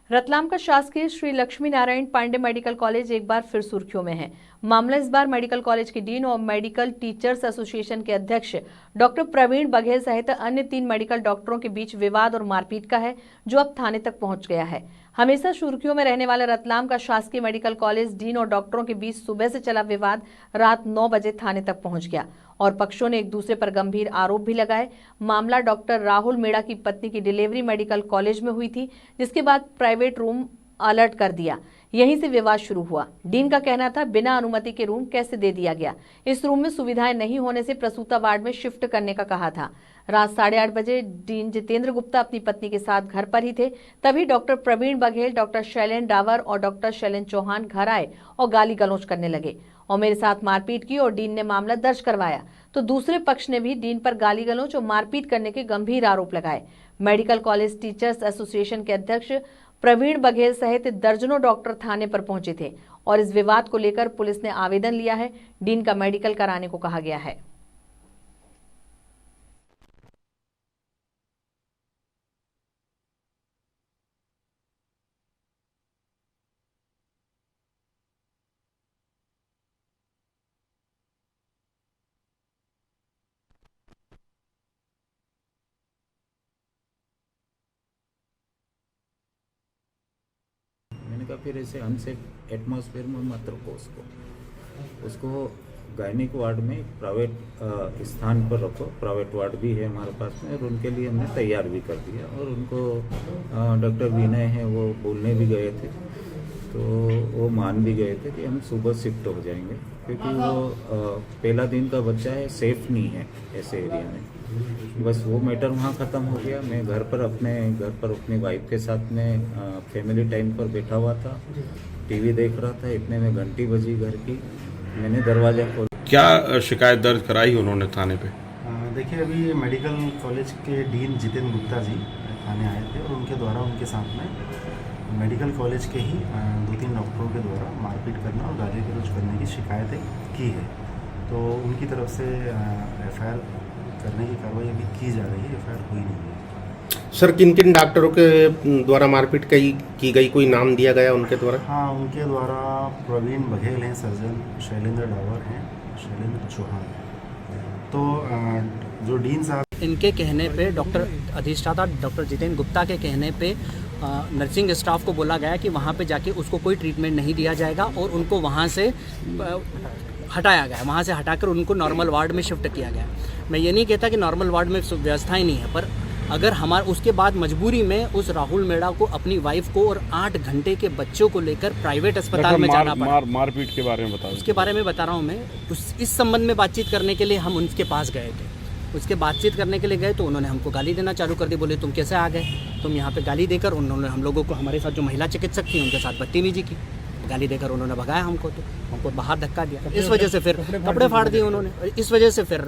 रतलाम का शासकीय Shri Lakshmi Narayan Pandey medical college एक बार फिर सुर्खियों में है। मामला इस बार मेडिकल कॉलेज के डीन और मेडिकल टीचर्स एसोसिएशन के अध्यक्ष डॉक्टर प्रवीण बघेल सहित अन्य 3 मेडिकल डॉक्टरों के बीच विवाद और मारपीट का है, जो अब थाने तक पहुंच गया है। हमेशा सुर्खियों में रहने वाला रतलाम का शासकीय मेडिकल कॉलेज डीन और डॉक्टरों के बीच सुबह से चला विवाद रात 9 बजे थाने तक पहुंच गया और पक्षों ने एक दूसरे पर गंभीर आरोप भी लगाए। मामला डॉक्टर राहुल मेड़ा की पत्नी की डिलीवरी मेडिकल कॉलेज में हुई थी, जिसके बाद प्राइवेट रूम अलर्ट कर दिया। यहीं से विवाद शुरू हुआ। डीन का कहना था, बिना अनुमति के रूम कैसे दे दिया गया। इस रूम में सुविधाएं नहीं होने से प्रसूता वार्ड में शिफ्ट करने का कहा था। रात 8:30 बजे डीन जितेंद्र गुप्ता अपनी पत्नी के साथ घर पर ही थे, तभी डॉक्टर प्रवीण बघेल, डॉक्टर शैलेंद्र डावर और डॉक्टर शैलेंद्र चौहान घर आए और गाली गलौज करने लगे और मेरे साथ मारपीट की और डीन ने मामला दर्ज करवाया, तो दूसरे पक्ष ने भी डीन पर गाली गलौज और मारपीट करने के गंभीर आरोप लगाए। मेडिकल कॉलेज टीचर्स एसोसिएशन के अध्यक्ष प्रवीण बघेल सहित दर्जनों डॉक्टर थाने पर पहुंचे थे और इस विवाद को लेकर पुलिस ने आवेदन लिया है। डीन का मेडिकल कराने को कहा गया है। मैंने कहा फिर ऐसे अनसेफ एटमॉस्फेयर में मत रखो उसको गायनिक वार्ड में प्राइवेट स्थान पर रखो। प्राइवेट वार्ड भी है हमारे पास में और उनके लिए हमने तैयार भी कर दिया और उनको डॉक्टर विनय हैं वो बोलने भी गए थे, तो वो मान भी गए थे कि हम सुबह शिफ्ट हो जाएंगे, क्योंकि वो पहला दिन का बच्चा है, सेफ नहीं है ऐसे एरिया में। बस वो मैटर वहाँ ख़त्म हो गया। मैं घर पर अपनी वाइफ के साथ में फैमिली टाइम पर बैठा हुआ था, टीवी देख रहा था। इतने में घंटी बजी घर की, मैंने दरवाज़ा खोला। क्या शिकायत दर्ज कराई उन्होंने थाने पे? देखिए, अभी मेडिकल कॉलेज के डीन जितेंद्र गुप्ता जी थाने आए थे और उनके द्वारा उनके साथ में मेडिकल कॉलेज के ही 2-3 डॉक्टरों के द्वारा मारपीट करना और गाली गलौज करने की शिकायतें की है। तो उनकी तरफ से एफआईआर करने की कार्रवाई अभी की जा रही है। एफआईआर हुई नहीं है। सर, किन किन डॉक्टरों के द्वारा मारपीट की गई, कोई नाम दिया गया उनके द्वारा? हाँ, उनके द्वारा प्रवीण बघेल हैं सर्जन, शैलेंद्र डावर हैं, शैलेंद्र चौहान हैं। तो जो डीन साहब, इनके कहने पे डॉक्टर अधिष्ठाता डॉक्टर जितेंद्र गुप्ता के कहने पे नर्सिंग स्टाफ को बोला गया कि वहाँ पे जाके उसको कोई ट्रीटमेंट नहीं दिया जाएगा और उनको वहाँ से हटाया गया। वहाँ से हटाकर उनको नॉर्मल वार्ड में शिफ्ट किया गया। मैं ये नहीं कहता कि नॉर्मल वार्ड में व्यवस्थाएं नहीं है, पर अगर उसके बाद मजबूरी में उस राहुल मेड़ा को, अपनी वाइफ को और 8 घंटे के बच्चों को लेकर प्राइवेट अस्पताल में जाना पड़ा। मारपीट के बारे में बताओ। उसके बारे में बता रहा हूँ मैं। इस संबंध में बातचीत करने के लिए हम उनके पास गए थे। उसके बातचीत करने के लिए गए तो उन्होंने हमको गाली देना चालू कर दी। बोले, तुम कैसे आ गए, तुम यहाँ पे गाली देकर। उन्होंने हम लोगों को, हमारे साथ जो महिला चिकित्सक थी उनके साथ बदतमीजी की, गाली देकर उन्होंने भगाया हमको, तो हमको बाहर धक्का दिया। इस वजह से फिर कपड़े फाड़ दिए उन्होंने। इस वजह से फिर